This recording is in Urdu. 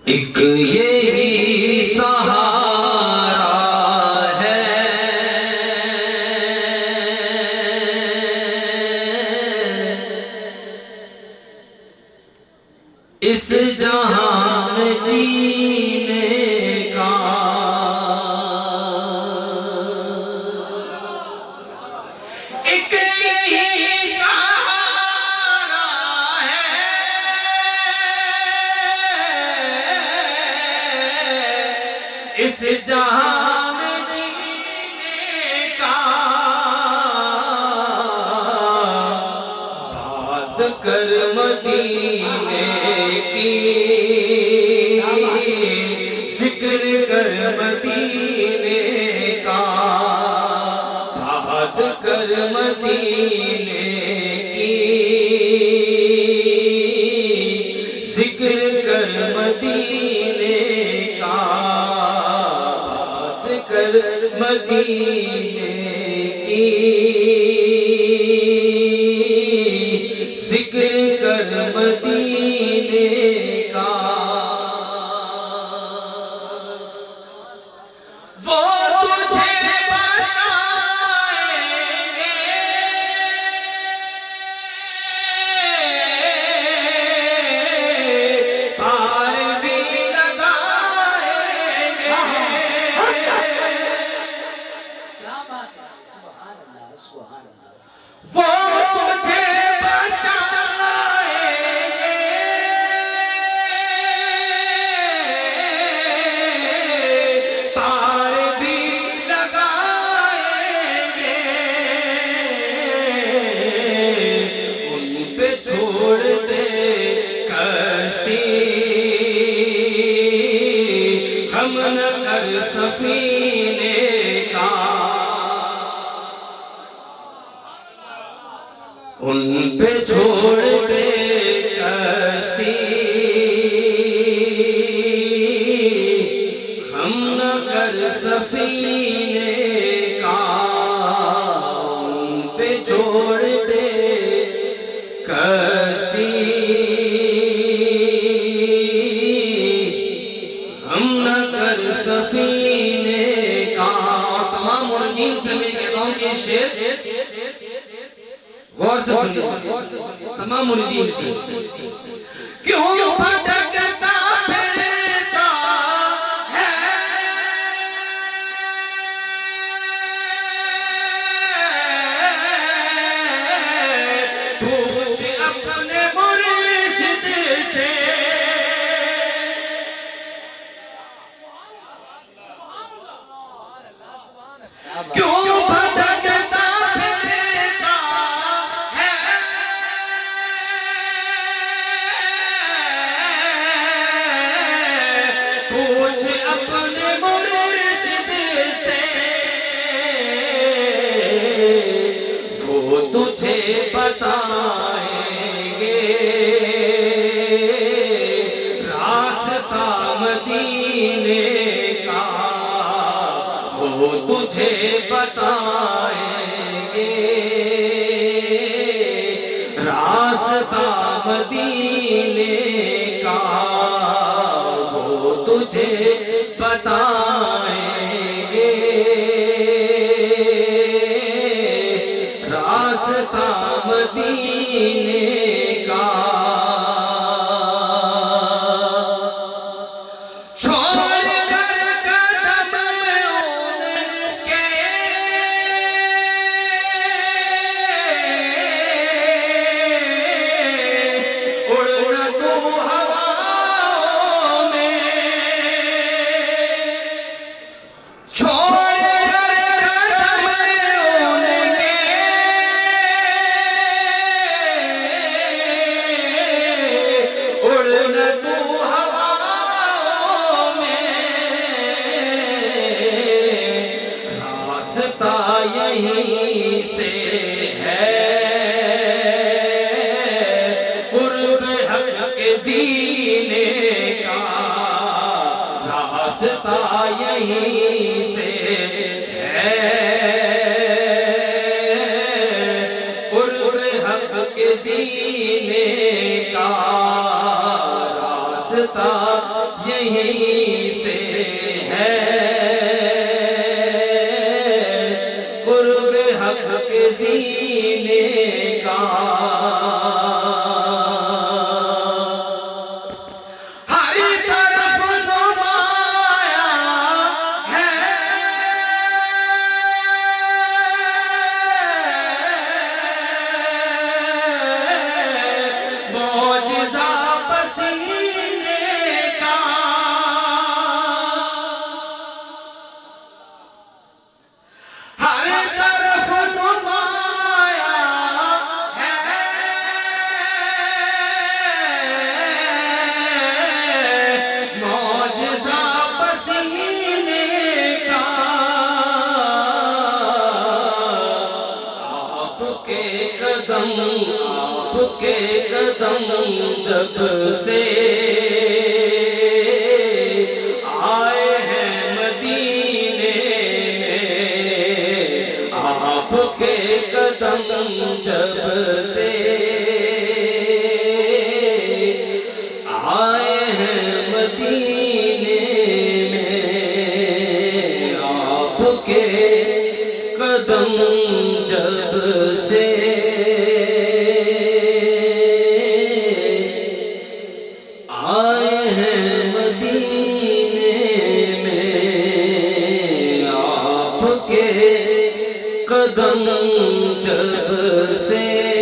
ایک یہی سہارا ہے اس جہاں میں جینے کا، ایک یہی سہارا ہے اس جہاں میں جینے کا، بات کر مدینے کی، ذکر کر مدینے کا، بات کر مدینے کی، ذکر کر مدینے کا، بات کر مدینے کی، ذکر کر مدینے کا۔ وہ تجھے بتائیں گے پار بھی لگائیں گے، کیا بات ہے، سبحان اللہ سبحان اللہ۔ وہ تجھے چھوڑ دے کشتی، ہم نہ کر سفینے کا، ان پہ چھوڑ دے کشتی، ہم نہ کر سفینے کا، ان پہ چھوڑ دے کشتی، ہم نہ کر سفینے کا۔ تمام مردین سے میں کہتا ہوں کہ شعر غور سے سنیے، تمام مردین سے، کیوں بھٹکتا پھرتا ہے پوچھ اپنے مرشد سے، کیوں بھٹکتا پھرتا ہے پوچھ اپنے مرشد سے، وہ تجھے بتائیں گے راستہ مدینے کا، وہ تجھے بتائیں گے راستہ مدینے کا، وہ تجھے بتائیں گے راستہ مدینے کا۔ یہیں سے ہے قرب حق کے زینے کا، راستہ یہیں سے ہے قرب حق کے زینے کا، راستہ یہیں سے ہے قرب حق کے سینے کا آپ کے قدم جب سے آئے ہیں مدینے میں، آپ کے قدم جب سے آئے ہیں مدینے میں، آپ کے قدم جب سے آئے ہیں مدینے میں، آپ کے قدم جب سے